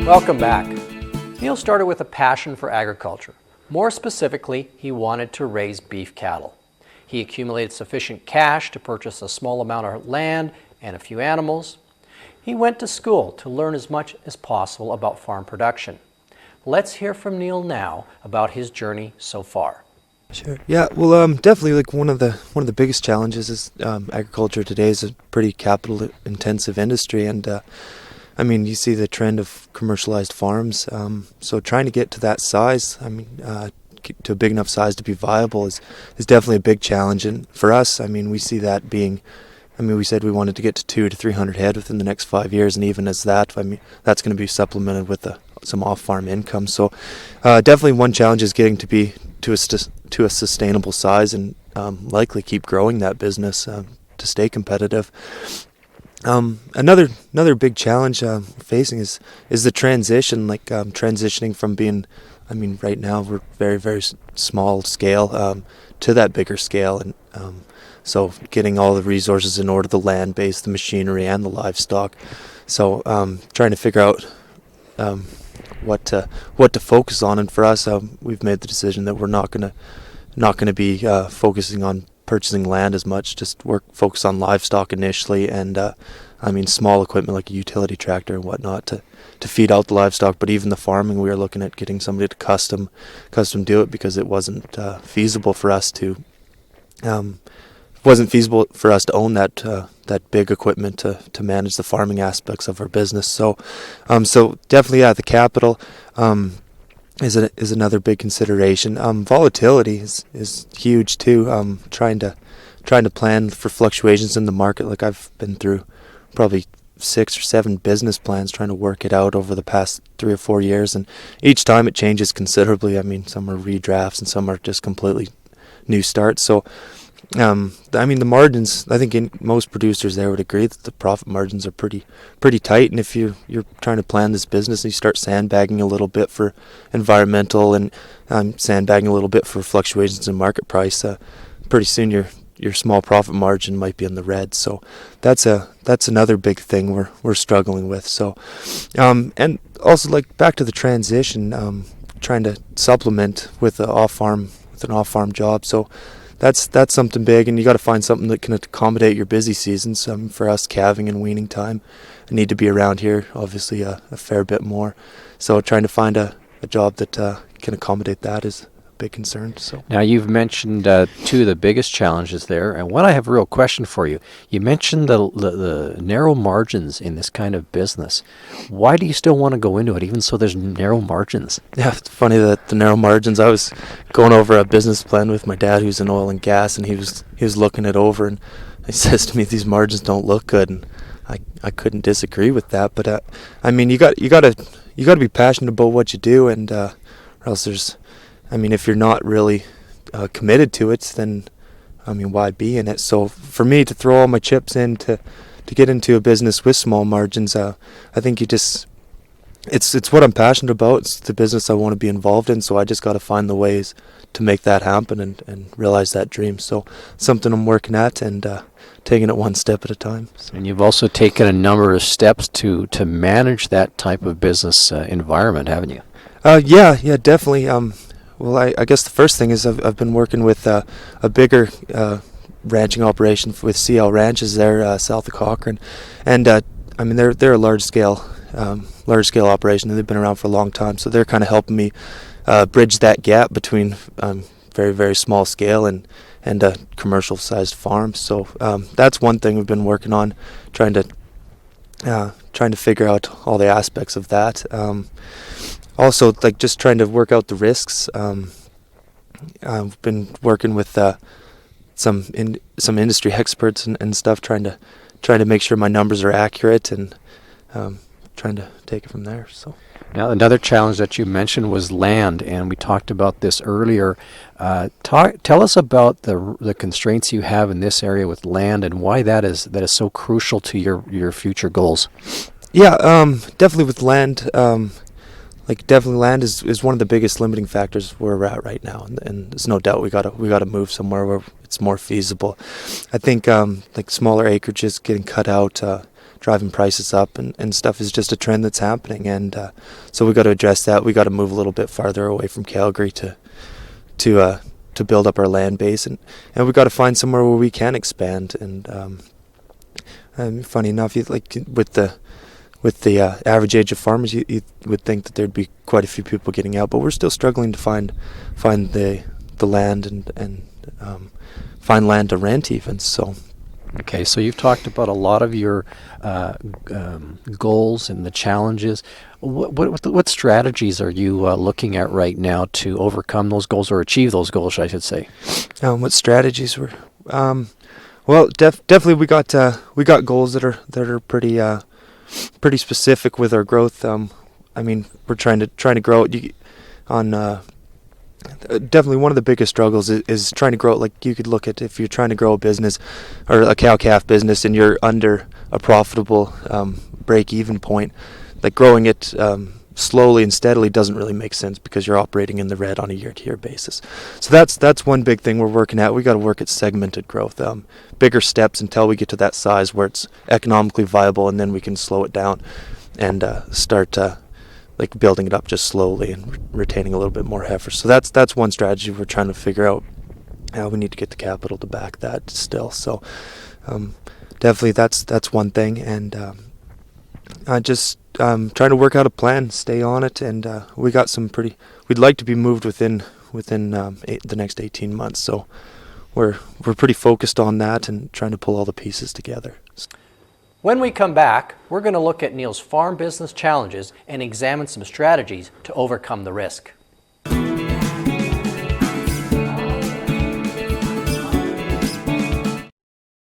Welcome back. Neil started with a passion for agriculture. More specifically, he wanted to raise beef cattle. He accumulated sufficient cash to purchase a small amount of land and a few animals. He went to school to learn as much as possible about farm production. Let's hear from Neil now about his journey so far. Sure. Yeah. Well, definitely. Like one of the biggest challenges is agriculture today is a pretty capital-intensive industry, and you see the trend of commercialized farms. So trying to get to that size, to a big enough size to be viable is definitely a big challenge. And for us, we see that being. We said we wanted to get to 200 to 300 head within the next 5 years, and even as that, that's going to be supplemented with some off-farm income. So definitely one challenge is getting to a sustainable size and likely keep growing that business to stay competitive. Another big challenge facing is the transition, transitioning from being, right now we're very, very small scale to that bigger scale, and so getting all the resources in order, the land base, the machinery, and the livestock. So trying to figure out what to focus on, and for us, we've made the decision that we're not gonna be focusing on purchasing land as much. Just focus on livestock initially, and small equipment like a utility tractor and whatnot to feed out the livestock. But even the farming, we were looking at getting somebody to custom do it, because it wasn't feasible for us to. Wasn't feasible for us to own that big equipment to manage the farming aspects of our business. So definitely, the capital is another big consideration. Volatility is huge too. Trying to plan for fluctuations in the market. Like I've been through probably 6 or 7 business plans trying to work it out over the past 3 or 4 years, and each time it changes considerably. Some are redrafts and some are just completely new starts. So the margins, I think most producers there would agree that the profit margins are pretty tight. And if you're trying to plan this business and you start sandbagging a little bit for environmental and sandbagging a little bit for fluctuations in market price, pretty soon your small profit margin might be in the red. So that's another big thing we're struggling with. So and also, back to the transition, trying to supplement with an off-farm job. So that's something big, and you got to find something that can accommodate your busy seasons. For us, calving and weaning time, I need to be around here, obviously a fair bit more. So trying to find a job that can accommodate that is a big concern. So now you've mentioned 2 of the biggest challenges there, and one I have a real question for you. You mentioned the narrow margins in this kind of business. Why do you still want to go into it, even so there's narrow margins? Yeah, it's funny that the narrow margins. I was going over a business plan with my dad, who's in oil and gas, and he was looking it over, and he says to me, "These margins don't look good," and I couldn't disagree with that. But you got to be passionate about what you do, and or else there's. If you're not really committed to it, then why be in it? So for me to throw all my chips in to get into a business with small margins, I think it's what I'm passionate about. It's the business I want to be involved in. So I just got to find the ways to make that happen and realize that dream. So something I'm working at and taking it one step at a time. So. And you've also taken a number of steps to manage that type of business environment, haven't you? Yeah, definitely. Well, I guess the first thing is I've been working with a bigger ranching operation with CL Ranches there south of Cochrane, and they're a large scale operation, and they've been around for a long time. So they're kind of helping me bridge that gap between very, very small scale and a commercial sized farm. So that's one thing we've been working on, trying to figure out all the aspects of that. Also, just trying to work out the risks. I've been working with some industry experts and stuff, trying to make sure my numbers are accurate, and trying to take it from there. So now, another challenge that you mentioned was land, and we talked about this earlier. Tell us about the constraints you have in this area with land, and why that is so crucial to your future goals. Yeah, definitely with land. Definitely land is one of the biggest limiting factors where we're at right now, and there's no doubt we gotta move somewhere where it's more feasible. I think smaller acreages getting cut out, driving prices up, and stuff is just a trend that's happening. And so we got to address that. We got to move a little bit farther away from Calgary to build up our land base, and we got to find somewhere where we can expand. And funny enough, with the average age of farmers, you would think that there'd be quite a few people getting out, but we're still struggling to find the land and find land to rent even. So. Okay, so you've talked about a lot of your goals and the challenges. What strategies are you looking at right now to overcome those goals, or achieve those goals, I should say? What strategies were? Well, definitely we got goals that are pretty specific with our growth. I mean, we're trying to grow it on. Definitely one of the biggest struggles is trying to grow it. Like, you could look at, if you're trying to grow a business or a cow-calf business and you're under a profitable break-even point, like growing it slowly and steadily doesn't really make sense because you're operating in the red on a year-to-year basis. So that's one big thing we're working at. We got to work at segmented growth, bigger steps until we get to that size where it's economically viable, and then we can slow it down and start like building it up just slowly and retaining a little bit more heifer. So that's one strategy we're trying to figure out. How we need to get the capital to back that still. So definitely that's one thing, and just trying to work out a plan, stay on it, and we got we'd like to be moved within the next 18 months. So we're pretty focused on that and trying to pull all the pieces together. When we come back, we're going to look at Neil's farm business challenges and examine some strategies to overcome the risk.